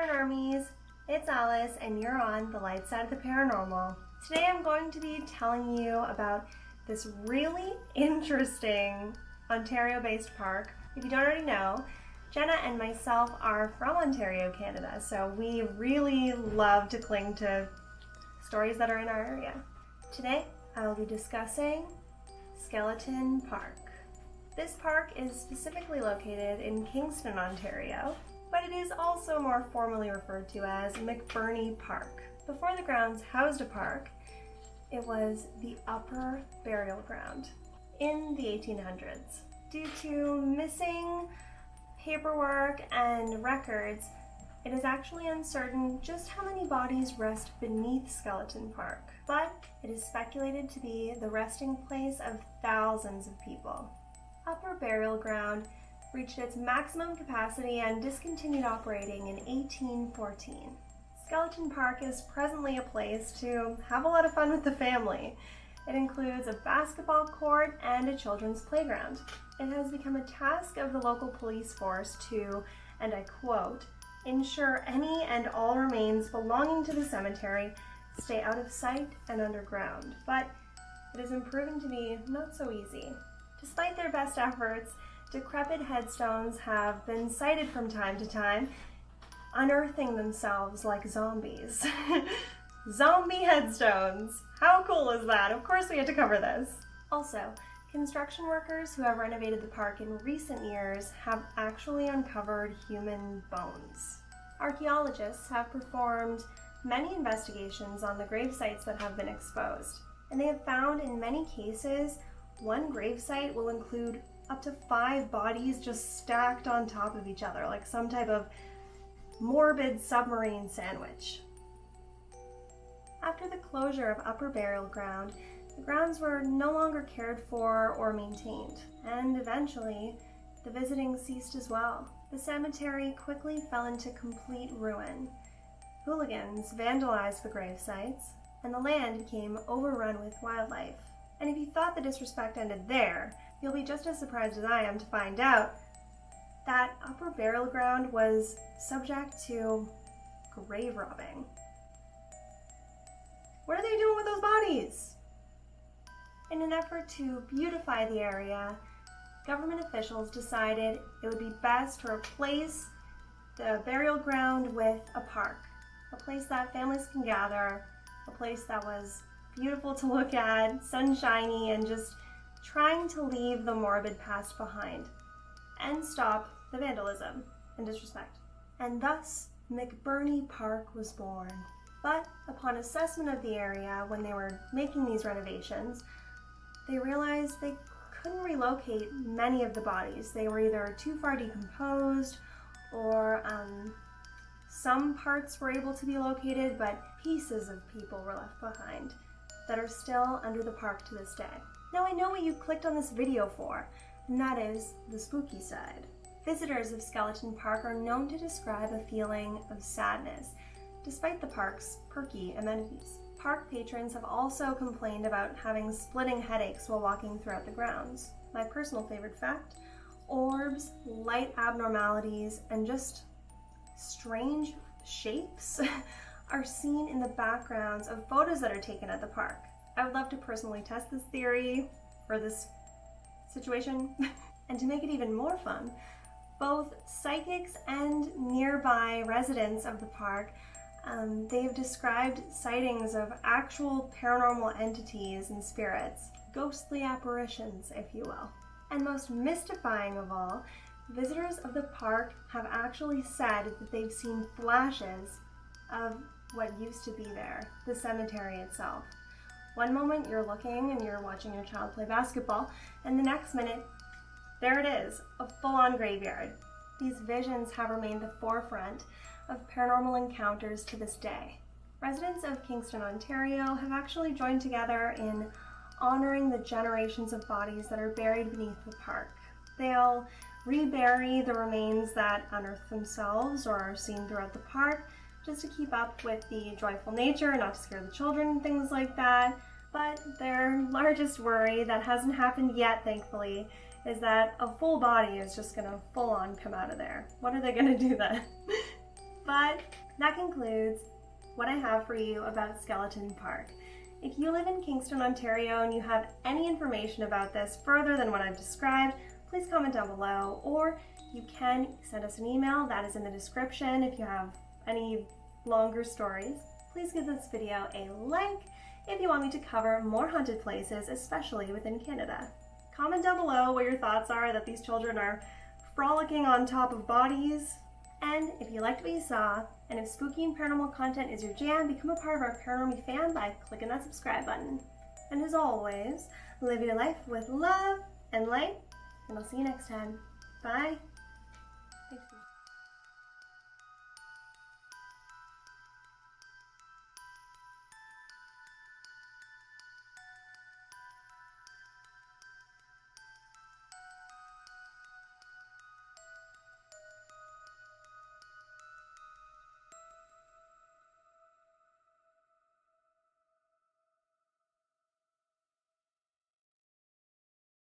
Paranormies, it's Alice and you're on the light side of the paranormal. Today I'm going to be telling you about this really interesting Ontario-based park. If you don't already know, Jenna and myself are from Ontario, Canada, so we really love to cling to stories that are in our area. Today I will be discussing Skeleton Park. This park is specifically located in Kingston, Ontario, but it is also more formally referred to as McBurney Park. Before the grounds housed a park, it was the Upper Burial Ground in the 1800s. Due to missing paperwork and records, it is actually uncertain just how many bodies rest beneath Skeleton Park, but it is speculated to be the resting place of thousands of people. Upper Burial Ground reached its maximum capacity and discontinued operating in 1814. Skeleton Park is presently a place to have a lot of fun with the family. It includes a basketball court and a children's playground. It has become a task of the local police force to, and I quote, ensure any and all remains belonging to the cemetery stay out of sight and underground. But it has been proven to be not so easy. Despite their best efforts, decrepit headstones have been sighted from time to time, unearthing themselves like zombies. Zombie headstones! How cool is that? Of course we had to cover this. Also, construction workers who have renovated the park in recent years have actually uncovered human bones. Archaeologists have performed many investigations on the grave sites that have been exposed, and they have found in many cases one gravesite will include up to 5 bodies just stacked on top of each other, like some type of morbid submarine sandwich. After the closure of Upper Burial Ground, the grounds were no longer cared for or maintained, and eventually the visiting ceased as well. The cemetery quickly fell into complete ruin. Hooligans vandalized the grave sites, and the land became overrun with wildlife. And if you thought the disrespect ended there, you'll be just as surprised as I am to find out that Upper Burial Ground was subject to grave robbing. What are they doing with those bodies? In an effort to beautify the area, government officials decided it would be best to replace the burial ground with a park, a place that families can gather, a place that was beautiful to look at, sunshiny, and just trying to leave the morbid past behind and stop the vandalism and disrespect. And thus, McBurney Park was born. But upon assessment of the area, when they were making these renovations, they realized they couldn't relocate many of the bodies. They were either too far decomposed, or some parts were able to be located, but pieces of people were left behind that are still under the park to this day. Now I know what you clicked on this video for, and that is the spooky side. Visitors of Skeleton Park are known to describe a feeling of sadness, despite the park's perky amenities. Park patrons have also complained about having splitting headaches while walking throughout the grounds. My personal favorite fact, orbs, light abnormalities, and just strange shapes are seen in the backgrounds of photos that are taken at the park. I would love to personally test this theory or this situation. And to make it even more fun, both psychics and nearby residents of the park, they've described sightings of actual paranormal entities and spirits, ghostly apparitions, if you will. And most mystifying of all, visitors of the park have actually said that they've seen flashes of what used to be there, the cemetery itself. One moment you're looking and you're watching your child play basketball, and the next minute, there it is, a full-on graveyard. These visions have remained the forefront of paranormal encounters to this day. Residents of Kingston, Ontario have actually joined together in honoring the generations of bodies that are buried beneath the park. They'll rebury the remains that unearth themselves or are seen throughout the park, just to keep up with the joyful nature, not to scare the children, things like that. But their largest worry, that hasn't happened yet thankfully, is that a full body is just gonna full on come out of there. What are they gonna do then? But that concludes what I have for you about Skeleton Park. If you live in Kingston, Ontario, and you have any information about this further than what I've described, please comment down below, or you can send us an email that is in the description. If you have any longer stories, please give this video a like if you want me to cover more haunted places, especially within Canada. Comment down below what your thoughts are that these children are frolicking on top of bodies. And if you liked what you saw, and if spooky and paranormal content is your jam, become a part of our Paranormal fam by clicking that subscribe button. And as always, live your life with love and light, and I'll see you next time. Bye!